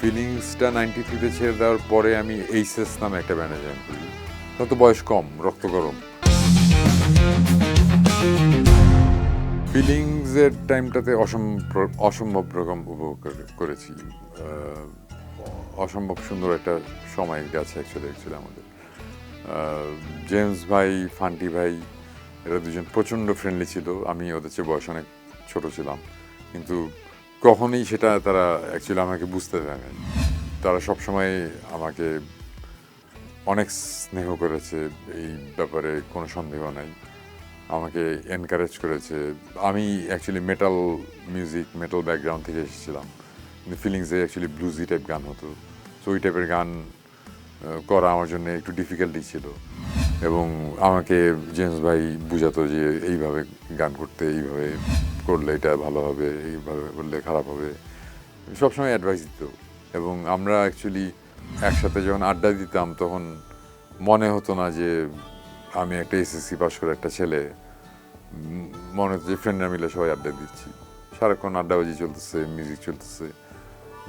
ফিলিংসটা 93-তে ছেড়ে দেওয়ার পরে আমি এইচএস নামে একটা ব্যান্ডে জয়েন করি। তখন তো বয়স কম, রক্ত গরম। ফিলিংসের টাইমটাতে অসম্ভব রকম উপভোগ করেছি। অসম্ভব সুন্দর একটা সময় গেছে অ্যাকচুয়ালি আমাদের। জেমস ভাই, ফান্টি ভাই, এরা দুজন প্রচণ্ড ফ্রেন্ডলি ছিল। আমি ওদের চেয়ে বয়স অনেক ছোট ছিলাম, কিন্তু কখনোই সেটা তারা অ্যাকচুয়ালি আমাকে বুঝতে দেয় নাই। তারা সবসময় আমাকে অনেক স্নেহ করেছে, এই ব্যাপারে কোনো সন্দেহ নাই। আমাকে এনকারেজ করেছে। আমি actually metal music, metal background থেকে এসেছিলাম, কিন্তু ফিলিংসে অ্যাকচুয়ালি ব্লুজি টাইপ গান হতো। সো ওই টাইপের গান করা আমার জন্য একটু ডিফিকাল্টি ছিল, এবং আমাকে জেমস ভাই বুঝাতো যে এইভাবে গান করতে, এইভাবে করলে এটা ভালো হবে, এইভাবে করলে খারাপ হবে, সবসময় অ্যাডভাইস দিত। এবং আমরা অ্যাকচুয়ালি একসাথে যখন আড্ডা দিতাম, তখন মনে হতো না যে আমি একটা এসএসসি পাস করে একটা ছেলে, মনে হতো যে ফ্রেন্ডরা মিলে সবাই আড্ডা দিচ্ছি, সারাক্ষণ আড্ডাবাজি চলতেছে, মিউজিক চলতেছে।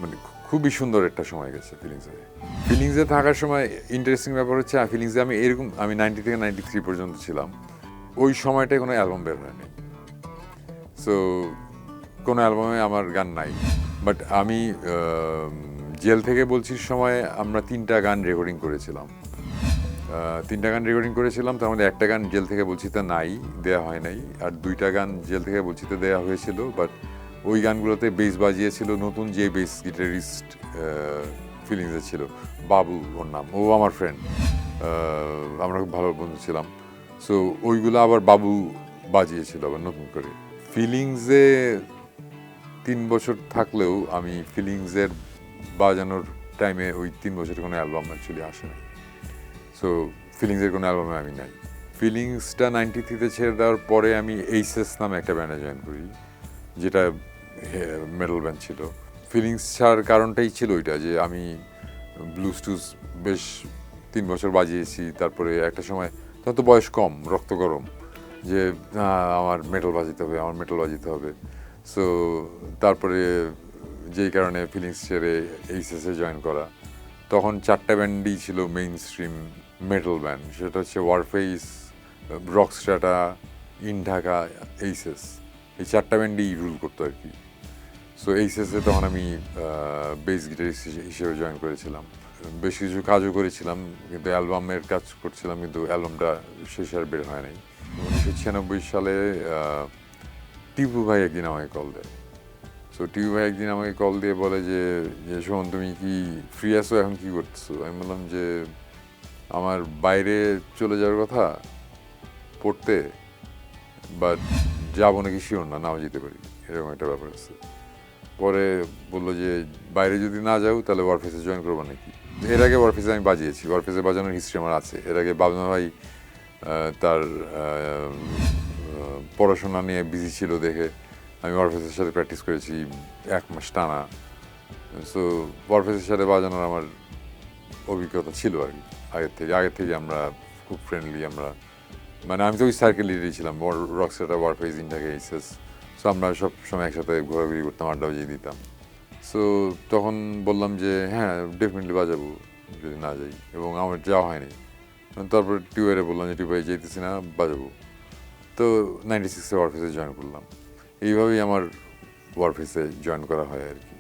মানে খুবই সুন্দর একটা সময় গেছে ফিলিংসে থাকার সময়। ইন্টারেস্টিং ব্যাপার হচ্ছে, ফিলিংসে আমি 90 থেকে 93 পর্যন্ত ছিলাম। ওই সময়টায় কোনো অ্যালবাম বের হয়নি, সো কোনো অ্যালবামে আমার গান নাই। বাট আমি জেল থেকে বলছি সময় আমরা 3টা গান রেকর্ডিং করেছিলাম। 3টা গান রেকর্ডিং করেছিলাম, তার মধ্যে একটা গান জেল থেকে বলছিতে নাই, দেওয়া হয় নাই। আর 2টা গান জেল থেকে বলছিতে দেওয়া হয়েছিল। বাট ওই গানগুলোতে বেস বাজিয়েছিল নতুন যে বেস গিটারিস্ট ফিলিংসে ছিল, বাবু ওর নাম, ও আমার ফ্রেন্ড, আমরা খুব ভালো বন্ধু ছিলাম। সো ওইগুলো আবার বাবু বাজিয়েছিল আবার নতুন করে। ফিলিংসে 3 বছর থাকলেও আমি ফিলিংসের বাজানোর টাইমে ওই 3 বছরের কোনো অ্যালবাম অ্যাকচুয়ালি আসে নাই। সো ফিলিংসের কোনো অ্যালবামে আমি নাই। ফিলিংসটা 93-তে ছেড়ে দেওয়ার পরে আমি এইচএস নামে একটা ব্যান্ডে জয়েন করি, যেটা মেটাল ব্যান্ড ছিল। ফিলিংস ছাড়ার কারণটাই ছিল ওইটা, যে আমি ব্লুজ টুজ বেশ 3 বছর বাজিয়েছি। তারপরে একটা সময়, তখন তো বয়স কম, রক্ত গরম, যে আমার মেটাল বাজিতে হবে। সো তারপরে যেই কারণে ফিলিংস ছেড়ে এইচএসে জয়েন করা। তখন 4টা ব্যান্ডই ছিল মেইন স্ট্রিম মেটাল ব্যান্ড, সেটা হচ্ছে ওয়ারফেস, রকস্টাটা, ইন ঢাকা, এইচএস। এই 4টা ব্যান্ডই রুল করতো আর কি। সো এইচএসে তখন আমি বেস গিটারিস্ট হিসেবে জয়েন করেছিলাম। বেশ কিছু কাজও করেছিলাম, কিন্তু অ্যালবামের কাজ করছিলাম, কিন্তু অ্যালবামটা শেষ আর বের হয় নাই। 1996 সালে টিপু ভাই একদিন আমাকে কল দেয়। সো টিপু ভাই একদিন আমাকে কল দিয়ে বলে যে শোন, তুমি কি ফ্রি আছো, এখন কি করতেছো? আমি বললাম যে আমার বাইরে চলে যাওয়ার কথা পড়তে, বাট যাবো নাকি শিওর না, নাও যেতে পারি, এরকম একটা ব্যাপার আছে। পরে বললো যে বাইরে যদি না যাও তাহলে ওয়ারফেসে জয়েন করবো নাকি। এর আগে ওয়ারফেসে আমি বাজিয়েছি, ওয়ারফেসে বাজানোর হিস্ট্রি আমার আছে। এর আগে বাবনা ভাই তার পড়াশোনা নিয়ে বিজি ছিল দেখে আমি ওয়ারফেসের সাথে প্র্যাকটিস করেছি 1 মাস টানা। সো ওয়ারফেসের সাথে বাজানোর আমার অভিজ্ঞতা ছিল আর কি আগের থেকে আমরা খুব ফ্রেন্ডলি। মানে আমি তো ওই সার্কেলেরই ছিলাম, Rockstar, Warfaze, in Dhaka, HS. So আমরা সব সময় একসাথে ঘোরাঘুরি করতাম, আড্ডা বাজিয়ে দিতাম। সো তখন বললাম যে হ্যাঁ, ডেফিনেটলি বাজাবো যদি না যাই, এবং আমার যাওয়া হয়নি। তারপর টিউবারে বললাম যে টিউবাই যেতেছি না, বাজাবো। তো 96-এ ওয়ারফেসে জয়েন করলাম। এইভাবেই আমার ওয়ারফেসে জয়েন করা হয় আর কি।